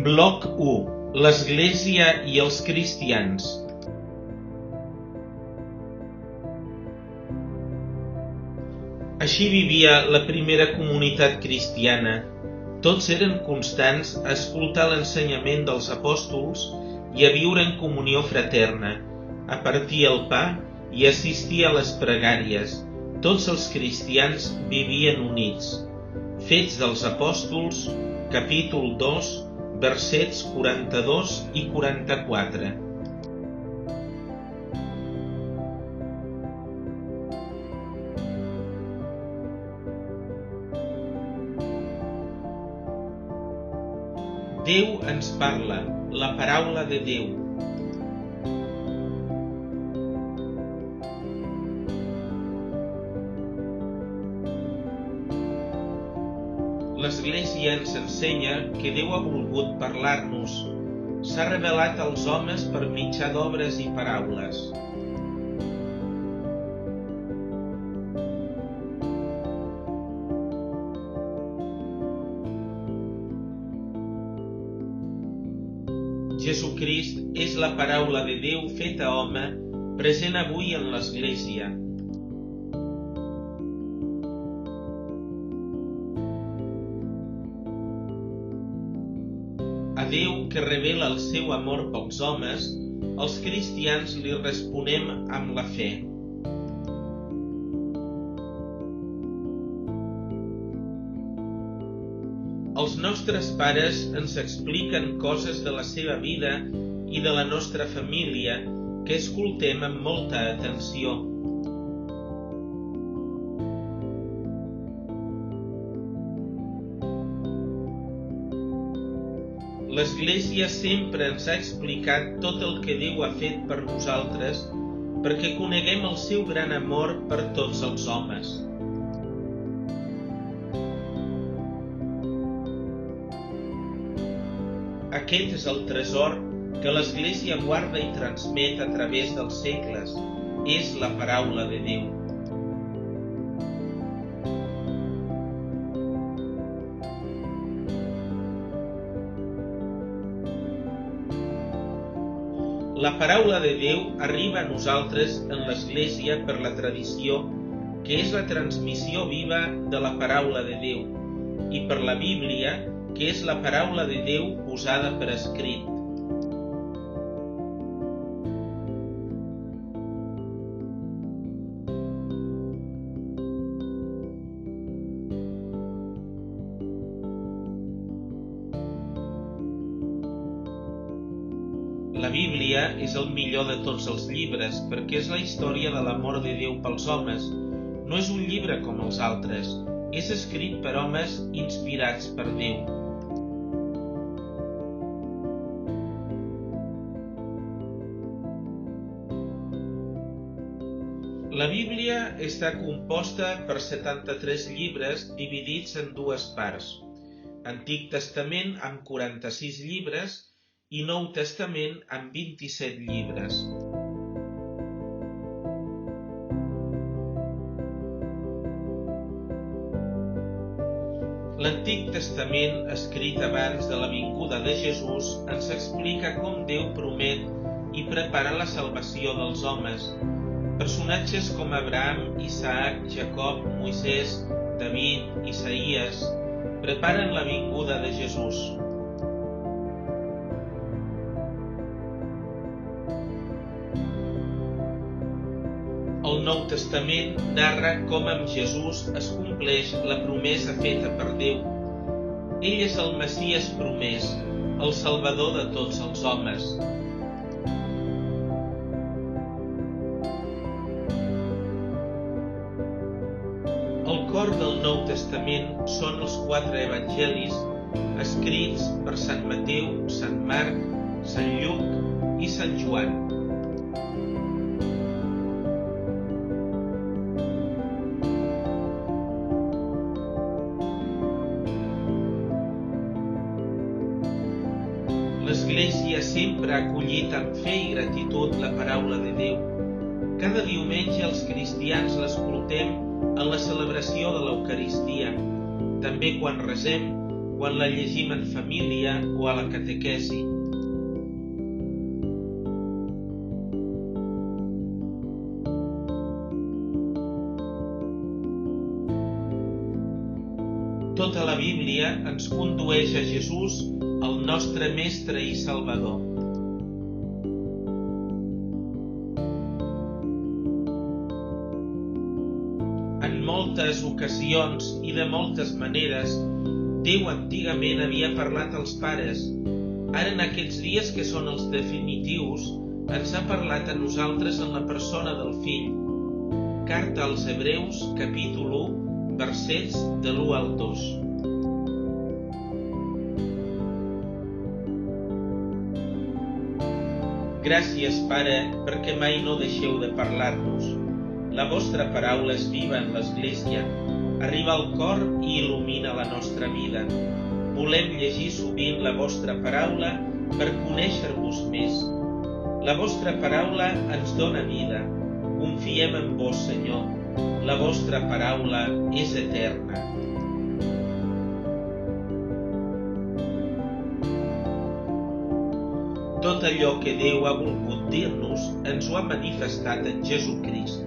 Bloc 1. L'Església i els cristians. Així vivia la primera comunitat cristiana. Tots eren constants a escoltar l'ensenyament dels apòstols i a viure en comunió fraterna, a partir el pa i assistir a les pregàries. Tots els cristians vivien units. Fets dels Apòstols, capítol 2, versets 42 i 44. Déu ens parla, la paraula de Déu. L'Església ens ensenya que Déu ha volgut parlar-nos. S'ha revelat als homes per mitjà d'obres i paraules. Jesucrist és la paraula de Déu feta home, present avui en l'Església. A Déu, que revela el seu amor pels homes, els cristians li responem amb la fe. Els nostres pares ens expliquen coses de la seva vida i de la nostra família que escoltem amb molta atenció. L'Església sempre ens ha explicat tot el que Déu ha fet per nosaltres perquè coneguem el seu gran amor per tots els homes. Aquest és el tresor que l'Església guarda i transmet a través dels segles. És la paraula de Déu. La paraula de Déu arriba a nosaltres en l'Església per la tradició, que és la transmissió viva de la paraula de Déu, i per la Bíblia, que és la paraula de Déu posada per escrit. La Bíblia és el millor de tots els llibres perquè és la història de l'amor de Déu pels homes. No és un llibre com els altres, és escrit per homes inspirats per Déu. La Bíblia està composta per 73 llibres dividits en dues parts. Antic Testament amb 46 llibres i Nou Testament amb 27 llibres. L'Antic Testament, escrit abans de la vinguda de Jesús, ens explica com Déu promet i prepara la salvació dels homes. Personatges com Abraham, Isaac, Jacob, Moisès, David, Isaïes preparen la vinguda de Jesús. El Nou Testament narra com amb Jesús es compleix la promesa feta per Déu. Ell és el Messies promès, el Salvador de tots els homes. El cor del Nou Testament són els 4 evangelis escrits per Sant Mateu, Sant Marc, Sant Lluc i Sant Joan. L'Església sempre ha acollit amb fe i gratitud la paraula de Déu. Cada diumenge els cristians l'escoltem en la celebració de l'Eucaristia. També quan resem, quan la llegim en família o a la catequesi. Tota la Bíblia ens condueix a Jesús, el nostre Mestre i Salvador. En moltes ocasions i de moltes maneres, Déu antigament havia parlat als pares. Ara, en aquests dies que són els definitius, ens ha parlat a nosaltres en la persona del Fill. Carta als Hebreus, capítol 1, versets de l'1 al 2. Gràcies, Pare, perquè mai no deixeu de parlar-nos. La vostra paraula és viva en l'Església, arriba al cor i il·lumina la nostra vida. Volem llegir sovint la vostra paraula per conèixer-vos més. La vostra paraula ens dóna vida. Confiem en vos, Senyor. La vostra paraula és eterna. Tot allò que Déu ha volgut dir-nos ens ho ha manifestat en Jesucrist.